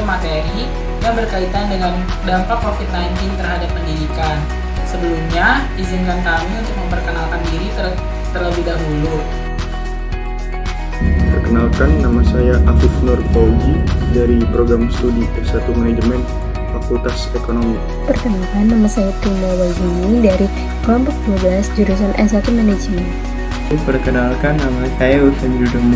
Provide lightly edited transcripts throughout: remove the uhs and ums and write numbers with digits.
materi yang berkaitan dengan dampak COVID-19 terhadap pendidikan. Sebelumnya, izinkan kami untuk memperkenalkan diri terlebih dahulu. Perkenalkan, nama saya Afif Nur Fauji dari program studi S1 Manajemen Fakultas Ekonomi. Perkenalkan, nama saya Tunda Wajini dari kelompok 12 jurusan S1 Manajemen. Perkenalkan, nama saya Usain Dudung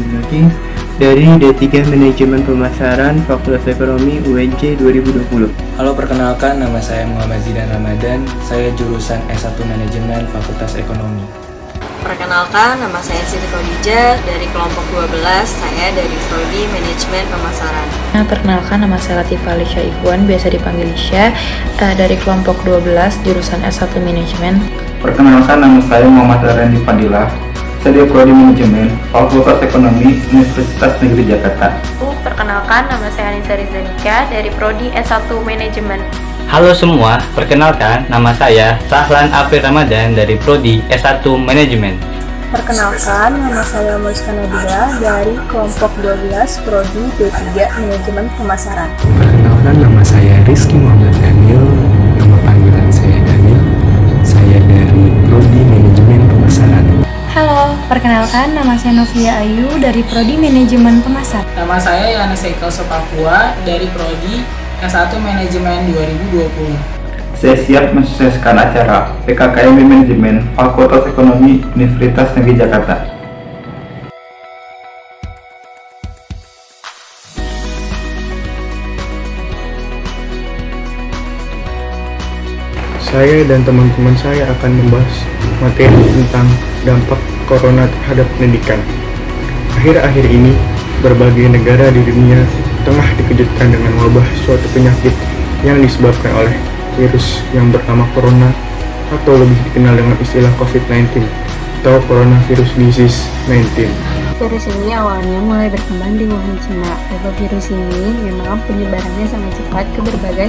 dari D3 Manajemen Pemasaran Fakultas Ekonomi UNJ 2020. Halo, perkenalkan, nama saya Muhammad Zidan Ramadan, saya jurusan S1 Manajemen Fakultas Ekonomi. Perkenalkan, nama saya Siti Khadijah dari kelompok 12, saya dari Prodi Manajemen Pemasaran. Perkenalkan, nama saya Latifah Lisha Ikhwan, biasa dipanggil Lisha, dari kelompok 12 jurusan S1 Manajemen. Perkenalkan, nama saya Muhammad Arandi Fadilah, saya dari Prodi Manajemen Fakultas Ekonomi Universitas Negeri Jakarta. Perkenalkan, nama saya Anissa Rizdanika dari Prodi S1 Manajemen. Halo semua, perkenalkan nama saya Sahlan April Ramadan dari Prodi S1 Manajemen. Perkenalkan, nama saya Muska Nabila dari kelompok 12 Prodi D3 Manajemen Pemasaran. Perkenalkan, nama saya Rizky Muhammad Daniel, nama panggilan saya Daniel, saya dari Prodi Manajemen Pemasaran. Halo, perkenalkan, nama saya Novia Ayu dari Prodi Manajemen Pemasaran. Nama saya Yana Seiko Sopapua dari Prodi S1 Manajemen 2020. Saya siap mensukseskan acara PKKMB Manajemen Fakultas Ekonomi Universitas Negeri Jakarta. Saya dan teman-teman saya akan membahas materi tentang dampak corona terhadap pendidikan. Akhir-akhir ini, berbagai negara di dunia tengah dikejutkan dengan wabah suatu penyakit yang disebabkan oleh virus yang bernama corona atau lebih dikenal dengan istilah COVID-19 atau Coronavirus Disease 19. Virus ini awalnya mulai berkembang di Wuhan, Cina. Wabah virus ini memang penyebarannya sangat cepat ke berbagai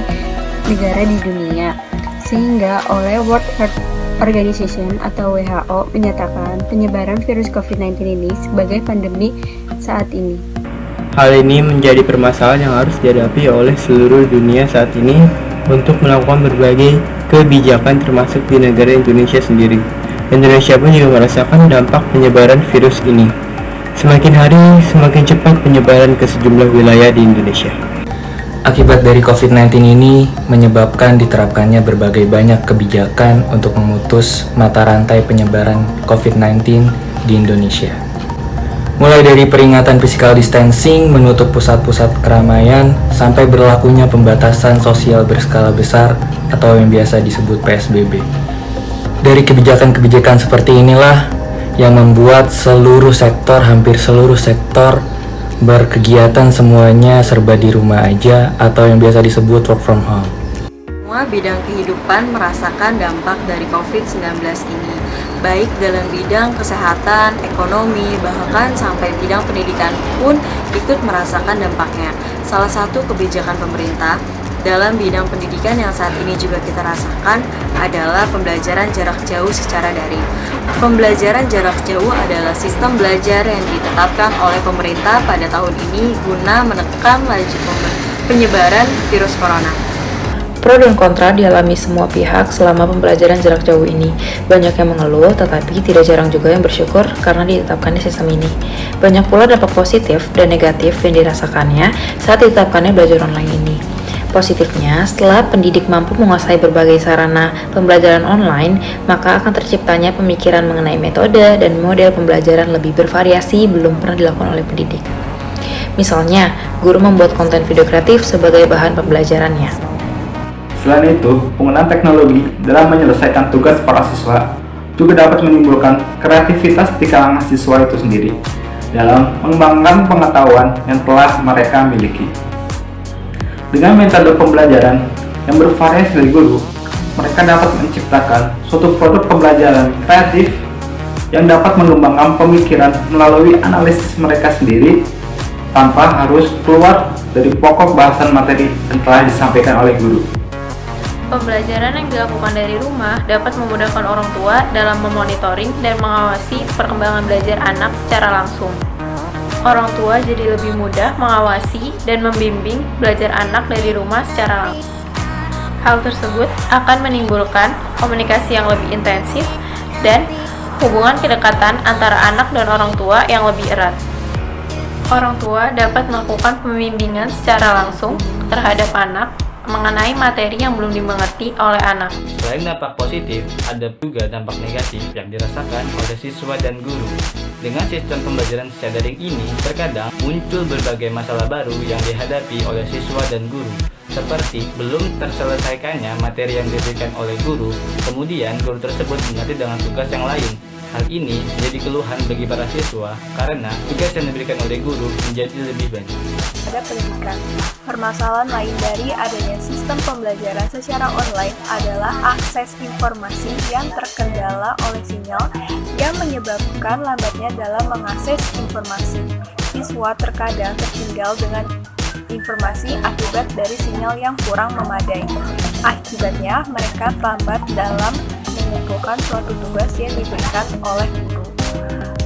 negara di dunia, sehingga oleh World Health Organization atau WHO menyatakan penyebaran virus COVID-19 ini sebagai pandemi saat ini. Hal ini menjadi permasalahan yang harus dihadapi oleh seluruh dunia saat ini untuk melakukan berbagai kebijakan termasuk di negara Indonesia sendiri. Indonesia pun juga merasakan dampak penyebaran virus ini. Semakin hari, semakin cepat penyebaran ke sejumlah wilayah di Indonesia. Akibat dari COVID-19 ini menyebabkan diterapkannya berbagai banyak kebijakan untuk memutus mata rantai penyebaran COVID-19 di Indonesia. Mulai dari peringatan physical distancing, menutup pusat-pusat keramaian, sampai berlakunya pembatasan sosial berskala besar atau yang biasa disebut PSBB. Dari kebijakan-kebijakan seperti inilah yang membuat hampir seluruh sektor berkegiatan semuanya serba di rumah aja atau yang biasa disebut work from home. Semua bidang kehidupan merasakan dampak dari COVID-19 ini, baik dalam bidang kesehatan, ekonomi, bahkan sampai bidang pendidikan pun ikut merasakan dampaknya. Salah satu kebijakan pemerintah dalam bidang pendidikan yang saat ini juga kita rasakan adalah pembelajaran jarak jauh secara daring. Pembelajaran jarak jauh adalah sistem belajar yang ditetapkan oleh pemerintah pada tahun ini guna menekan laju penyebaran virus corona. Pro dan kontra dialami semua pihak selama pembelajaran jarak jauh ini. Banyak yang mengeluh, tetapi tidak jarang juga yang bersyukur karena ditetapkannya sistem ini. Banyak pula dampak positif dan negatif yang dirasakannya saat ditetapkannya belajar online ini. Positifnya, setelah pendidik mampu menguasai berbagai sarana pembelajaran online, maka akan terciptanya pemikiran mengenai metode dan model pembelajaran lebih bervariasi belum pernah dilakukan oleh pendidik. Misalnya, guru membuat konten video kreatif sebagai bahan pembelajarannya. Selain itu, penggunaan teknologi dalam menyelesaikan tugas para siswa juga dapat menimbulkan kreativitas di kalangan siswa itu sendiri dalam mengembangkan pengetahuan yang telah mereka miliki. Dengan metode pembelajaran yang bervariasi dari guru, mereka dapat menciptakan suatu produk pembelajaran kreatif yang dapat mengembangkan pemikiran melalui analisis mereka sendiri tanpa harus keluar dari pokok bahasan materi yang telah disampaikan oleh guru. Pembelajaran yang dilakukan dari rumah dapat memudahkan orang tua dalam memonitoring dan mengawasi perkembangan belajar anak secara langsung. orang tua jadi lebih mudah mengawasi dan membimbing belajar anak dari rumah secara langsung. Hal tersebut akan menimbulkan komunikasi yang lebih intensif dan hubungan kedekatan antara anak dan orang tua yang lebih erat. Orang tua dapat melakukan pembimbingan secara langsung terhadap anak mengenai materi yang belum dimengerti oleh anak. Selain dampak positif, ada juga dampak negatif yang dirasakan oleh siswa dan guru. Dengan sistem pembelajaran secara daring ini, terkadang muncul berbagai masalah baru yang dihadapi oleh siswa dan guru, seperti belum terselesaikannya materi yang diberikan oleh guru, kemudian guru tersebut mengganti dengan tugas yang lain. Hal ini menjadi keluhan bagi para siswa karena tugas yang diberikan oleh guru menjadi lebih banyak. Pada pendidikan, permasalahan lain dari adanya sistem pembelajaran secara online adalah akses informasi yang terkendala oleh sinyal yang menyebabkan lambatnya dalam mengakses informasi. Siswa terkadang tertinggal dengan informasi akibat dari sinyal yang kurang memadai. Akibatnya, mereka terlambat dalam mengumpulkan suatu tugas yang diberikan oleh guru.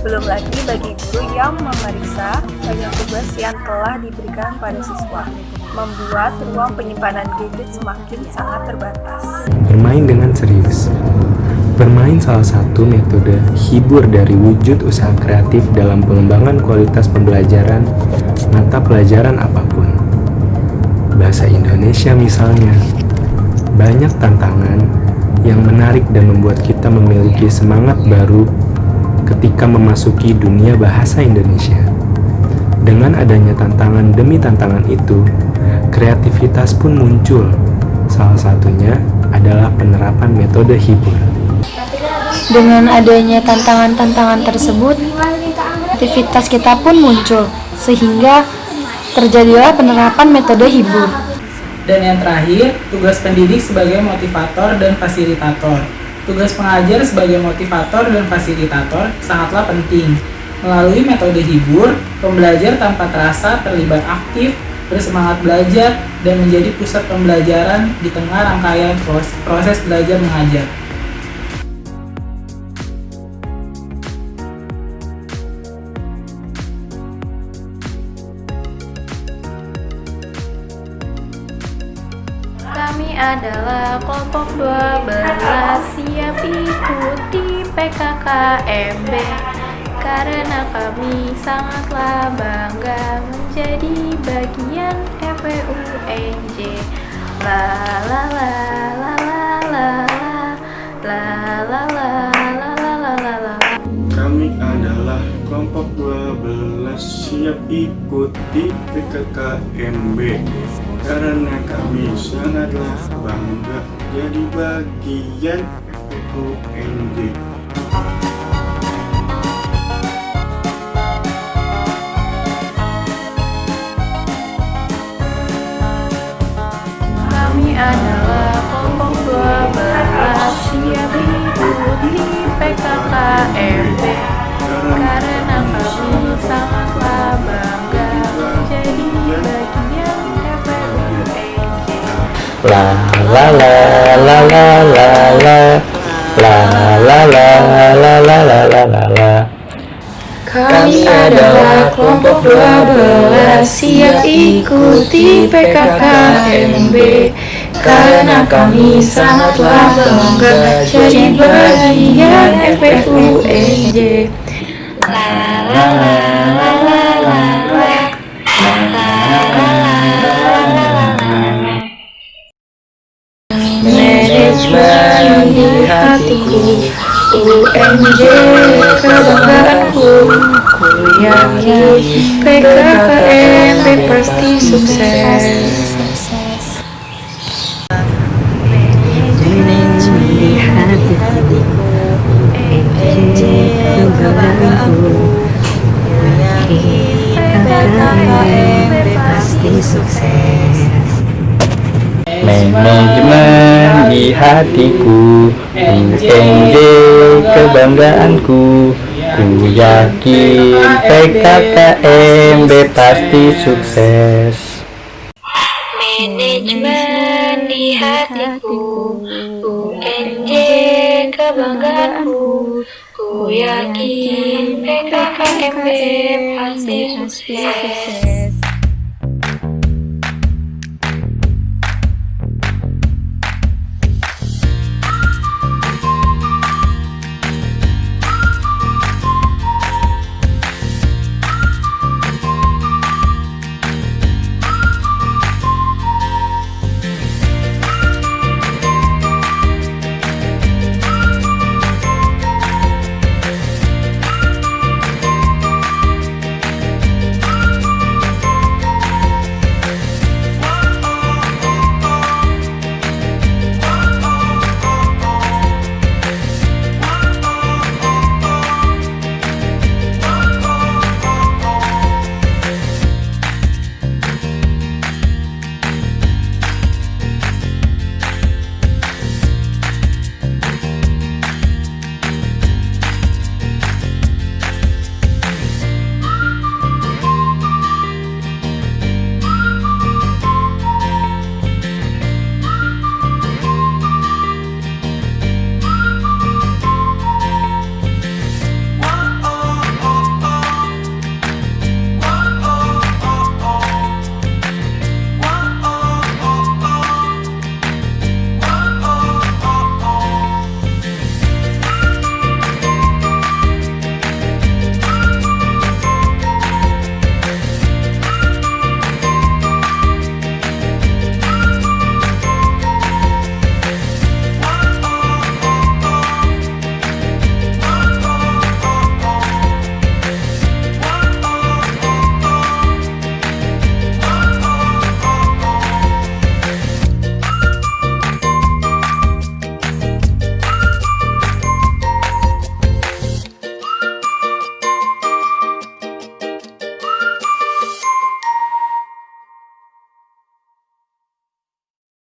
Belum lagi bagi guru yang memeriksa banyak tugas yang telah diberikan pada siswa, membuat ruang penyimpanan gadget semakin sangat terbatas. Bermain dengan serius. Bermain salah satu metode hibur dari wujud usaha kreatif dalam pengembangan kualitas pembelajaran mata pelajaran apapun. Bahasa Indonesia misalnya, banyak tantangan yang menarik dan membuat kita memiliki semangat baru ketika memasuki dunia bahasa Indonesia. Dengan adanya tantangan demi tantangan itu, kreativitas pun muncul. Salah satunya adalah penerapan metode hibur. Dengan adanya tantangan-tantangan tersebut, aktivitas kita pun muncul, sehingga terjadilah penerapan metode hibur. Dan yang terakhir, tugas pendidik sebagai motivator dan fasilitator. Tugas pengajar sebagai motivator dan fasilitator sangatlah penting. Melalui metode hibur, pembelajar tanpa terasa terlibat aktif, bersemangat belajar, dan menjadi pusat pembelajaran di tengah rangkaian proses belajar mengajar. Kami adalah kelompok 12, siap ikuti PKKMB karena kami sangatlah bangga menjadi bagian FPUNJ. La la la la la la la la la la la la la la. Kami adalah kelompok 12, siap ikuti PKKMB karena kami sangatlah bangga jadi bagian FPUNJ. Kami adalah kelompok 12, siap ikuti PKKMB karena kami sangatlah bangga menjadi bagian FPUNJ. La la la la la la la la la la la la la la la. Kami adalah kelompok 12, siap ikuti PKKMB karena kami sangatlah bangga jadi bagian FPUNJ. La la la la la la manajemen di hatiku, UNJ kebanggaanku, ku yakin PKKMB pasti sukses. Manajemen di hatiku, UNJ kebanggaanku, ku yakin PKKMB pasti sukses. Manajemen di hatiku, UNJ kebanggaanku, ku yakin PKKMB pasti sukses. Manajemen di hatiku, UNJ kebanggaanku, ku yakin PKKMB UMKM. Stay sukses.